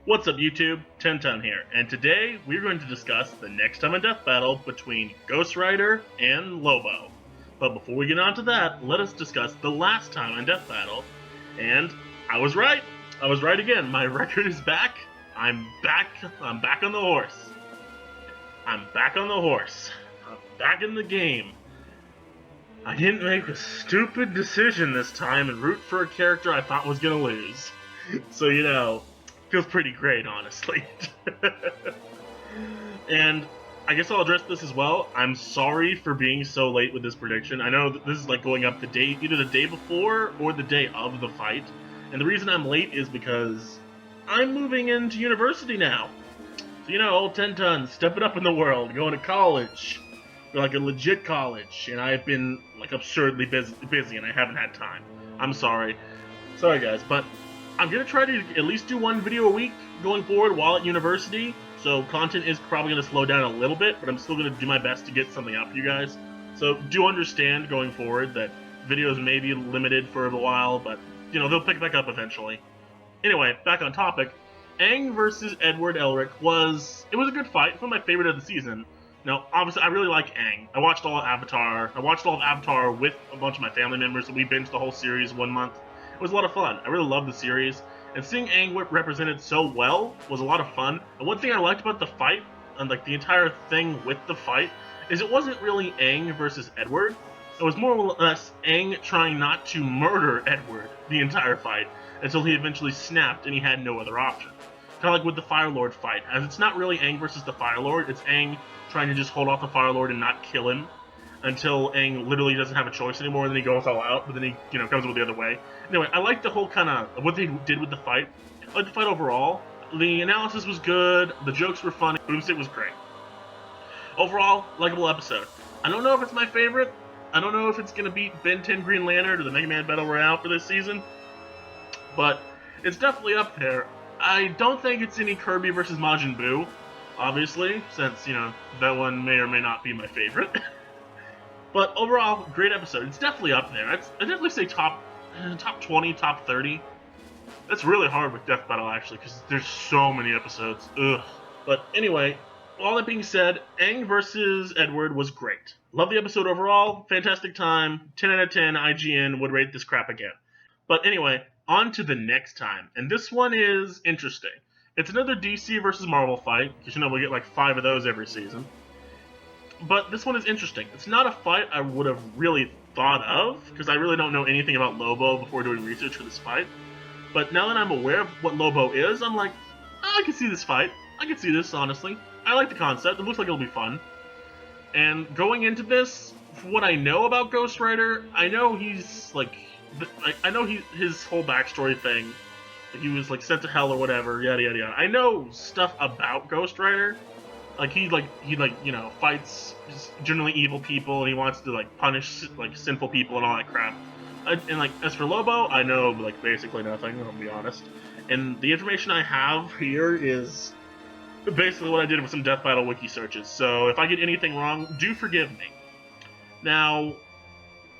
What's up YouTube, Tenton here, and today we're going to discuss the next time in death battle between Ghost Rider and Lobo. But before we get on to that, let us discuss the last time in death battle. And I was right again, my record is back. I'm back on the horse. I'm back in the game. I didn't make a stupid decision this time and root for a character I thought was gonna lose. So, feels pretty great, honestly. And I guess I'll address this as well. I'm sorry for being so late with this prediction. I know that this is like going up either the day before or the day of the fight. And the reason I'm late is because I'm moving into university now. So, old Tenton, stepping up in the world, going to college. Like a legit college. And I've been like absurdly busy and I haven't had time. I'm sorry. Sorry, guys, but I'm going to try to at least do one video a week going forward while at university, so content is probably going to slow down a little bit, but I'm still going to do my best to get something out for you guys. So do understand going forward that videos may be limited for a while, but, they'll pick back up eventually. Anyway, back on topic, Aang versus Edward Elric was a good fight. It's one of my favorite of the season. Now, obviously, I really like Aang. I watched all of Avatar with a bunch of my family members, and we binged the whole series 1 month. It was a lot of fun. I really loved the series, and seeing Aang represented so well was a lot of fun. And one thing I liked about the fight, and like the entire thing with the fight, is it wasn't really Aang versus Edward. It was more or less Aang trying not to murder Edward the entire fight until he eventually snapped and he had no other option. Kind of like with the Fire Lord fight, as it's not really Aang versus the Fire Lord, it's Aang trying to just hold off the Fire Lord and not kill him until Aang literally doesn't have a choice anymore, and then he goes all out, but then he, comes with the other way. Anyway, I like the whole kind of what they did with the fight. I like the fight overall. The analysis was good, the jokes were funny, Boomstick was great. Overall, likable episode. I don't know if it's my favorite. I don't know if it's going to beat Ben 10 Green Lantern or the Mega Man Battle Royale for this season, but it's definitely up there. I don't think it's any Kirby versus Majin Buu, obviously, since, that one may or may not be my favorite. But overall, great episode. It's definitely up there. I'd definitely say top 20, top 30. That's really hard with Death Battle, actually, because there's so many episodes. Ugh. But anyway, all that being said, Aang versus Edward was great. Love the episode overall. Fantastic time. 10 out of 10. IGN would rate this crap again. But anyway, on to the next time. And this one is interesting. It's another DC versus Marvel fight, because we get like 5 of those every season. But this one is interesting. It's not a fight I would have really thought of, because I really don't know anything about Lobo before doing research for this fight. But now that I'm aware of what Lobo is, I'm like, I can see this fight. I can see this, honestly. I like the concept. It looks like it'll be fun. And going into this, for what I know about Ghost Rider, I know he's, his whole backstory thing. He was, sent to hell or whatever, yada yada yada. I know stuff about Ghost Rider. He fights generally evil people, and he wants to, punish, sinful people and all that crap. And, as for Lobo, I know, basically nothing, I'll be honest. And the information I have here is basically what I did with some Death Battle wiki searches, so if I get anything wrong, do forgive me. Now,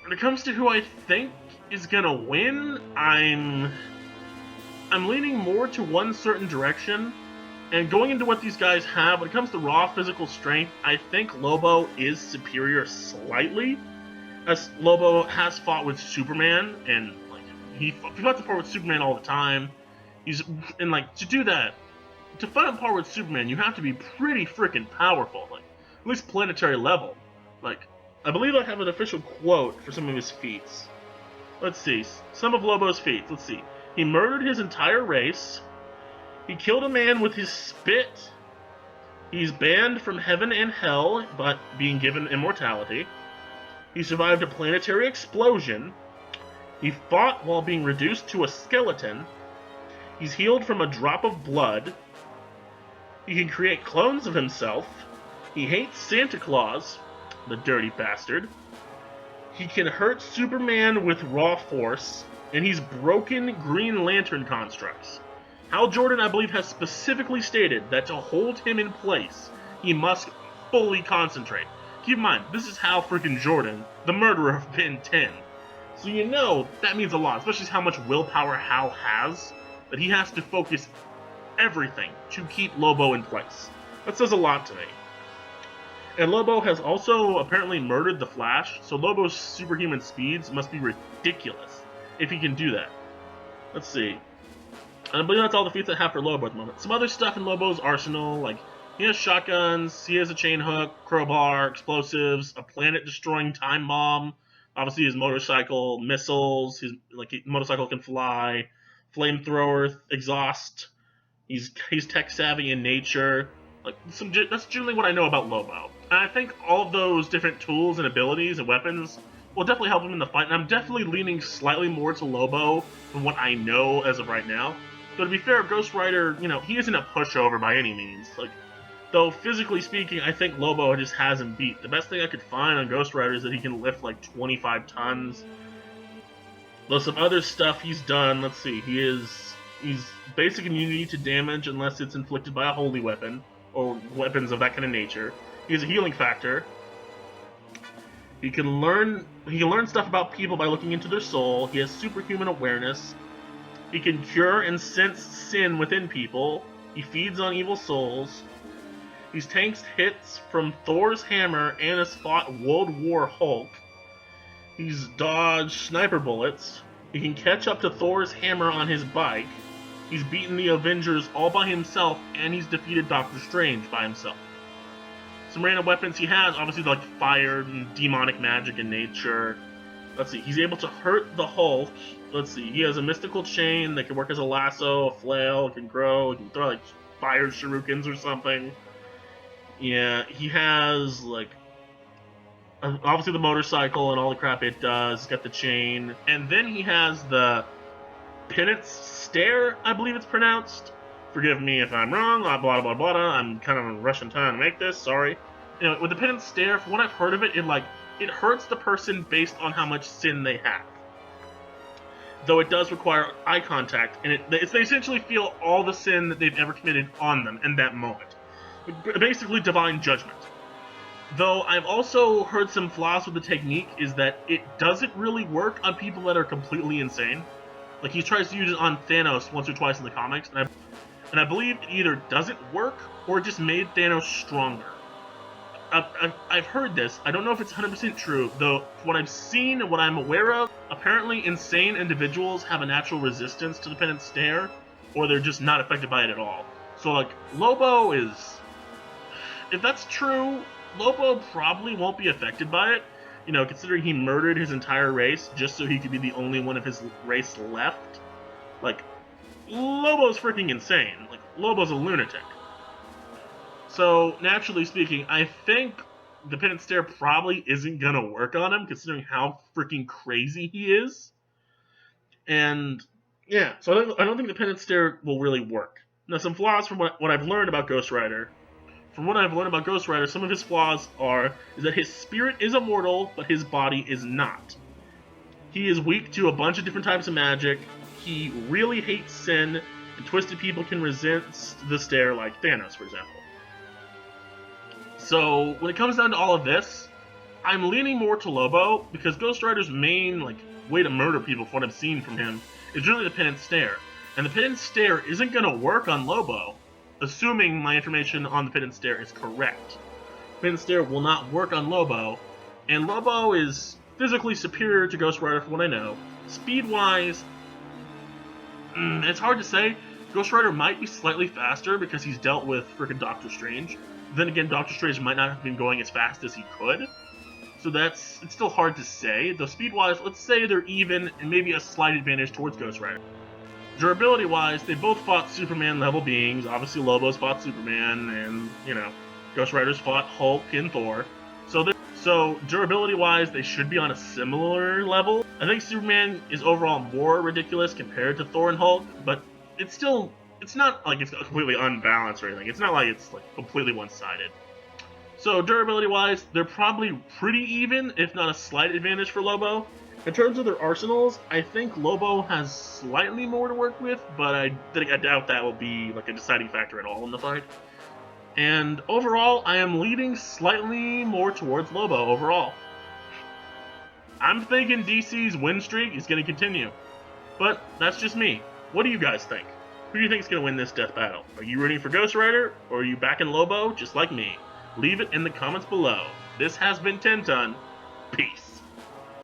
when it comes to who I think is gonna win, I'm leaning more to one certain direction. And going into what these guys have, when it comes to raw physical strength, I think Lobo is superior slightly. As Lobo has fought with Superman, and he fought the part with Superman all the time. To do that, to fight on par with Superman, you have to be pretty freaking powerful, at least planetary level. I believe I have an official quote for some of his feats. Let's see, some of Lobo's feats. Let's see. He murdered his entire race. He killed a man with his spit. He's banned from heaven and hell, but being given immortality. He survived a planetary explosion. He fought while being reduced to a skeleton. He's healed from a drop of blood. He can create clones of himself. He hates Santa Claus, the dirty bastard. He can hurt Superman with raw force, and he's broken Green Lantern constructs. Hal Jordan, I believe, has specifically stated that to hold him in place, he must fully concentrate. Keep in mind, this is Hal freaking Jordan, the murderer of Ben 10. So that means a lot, especially how much willpower Hal has, that he has to focus everything to keep Lobo in place. That says a lot to me. And Lobo has also apparently murdered the Flash, so Lobo's superhuman speeds must be ridiculous if he can do that. Let's see. I believe that's all the feats I have for Lobo at the moment. Some other stuff in Lobo's arsenal, like he has shotguns, he has a chain hook, crowbar, explosives, a planet-destroying time bomb. Obviously, his motorcycle, missiles. His motorcycle can fly, flamethrower, exhaust. He's tech savvy in nature. That's generally what I know about Lobo. And I think all of those different tools and abilities and weapons will definitely help him in the fight. And I'm definitely leaning slightly more to Lobo from what I know as of right now. But to be fair, Ghost Rider, he isn't a pushover by any means. Though physically speaking, I think Lobo just has him beat. The best thing I could find on Ghost Rider is that he can lift like 25 tons. Though some other stuff he's done, let's see, he's basic immunity to damage unless it's inflicted by a holy weapon, or weapons of that kind of nature. He has a healing factor. He can learn stuff about people by looking into their soul. He has superhuman awareness. He can cure and sense sin within people. He feeds on evil souls. He tanks hits from Thor's hammer and has fought World War Hulk. He's dodged sniper bullets. He can catch up to Thor's hammer on his bike. He's beaten the Avengers all by himself, and he's defeated Doctor Strange by himself. Some random weapons he has, obviously like fire and demonic magic in nature. Let's see, he's able to hurt the Hulk. Let's see, he has a mystical chain that can work as a lasso, a flail, it can grow, it can throw like fire shurikens or something. Yeah, he has obviously the motorcycle and all the crap it does. He's got the chain. And then he has the Penance Stare, I believe it's pronounced. Forgive me if I'm wrong, blah, blah, blah, blah. I'm kind of rushing time to make this, sorry. With the Penance Stare, from what I've heard of it, it hurts the person based on how much sin they have. Though it does require eye contact, and they essentially feel all the sin that they've ever committed on them in that moment. Basically, divine judgment. Though I've also heard some flaws with the technique is that it doesn't really work on people that are completely insane. Like, he tries to use it on Thanos once or twice in the comics, and I believe it either doesn't work or it just made Thanos stronger. I've heard this. I don't know if it's 100% true, though what I've seen and what I'm aware of, apparently insane individuals have a natural resistance to the Penance Stare, or they're just not affected by it at all. So, Lobo is... If that's true, Lobo probably won't be affected by it, considering he murdered his entire race just so he could be the only one of his race left. Lobo's freaking insane. Lobo's a lunatic. So, naturally speaking, I think the Penance Stare probably isn't gonna work on him, considering how freaking crazy he is. And, yeah, so I don't think the Penance Stare will really work. Now, some flaws from what I've learned about Ghost Rider. From what I've learned about Ghost Rider, some of his flaws is that his spirit is immortal, but his body is not. He is weak to a bunch of different types of magic. He really hates sin, and twisted people can resist the stare, like Thanos, for example. So, when it comes down to all of this, I'm leaning more to Lobo, because Ghost Rider's main way to murder people, from what I've seen from him, is really the Penance Stare. And the Penance Stare isn't going to work on Lobo, assuming my information on the Penance Stare is correct. Penance Stare will not work on Lobo, and Lobo is physically superior to Ghost Rider from what I know. Speed-wise, it's hard to say. Ghost Rider might be slightly faster because he's dealt with frickin' Doctor Strange. Then again, Doctor Strange might not have been going as fast as he could. So it's still hard to say. Though speed-wise, let's say they're even, and maybe a slight advantage towards Ghost Rider. Durability-wise, they both fought Superman-level beings. Obviously, Lobo's fought Superman, and, Ghost Rider's fought Hulk and Thor. So durability-wise, they should be on a similar level. I think Superman is overall more ridiculous compared to Thor and Hulk, but it's not like it's completely unbalanced or anything. It's not like it's completely one-sided. So durability-wise, they're probably pretty even, if not a slight advantage for Lobo. In terms of their arsenals, I think Lobo has slightly more to work with, but I doubt that will be a deciding factor at all in the fight. And overall, I am leaning slightly more towards Lobo overall. I'm thinking DC's win streak is going to continue, but that's just me. What do you guys think? Who do you think's gonna win this death battle? Are you rooting for Ghost Rider, or are you backing Lobo just like me? Leave it in the comments below. This has been 10 Ton. Peace.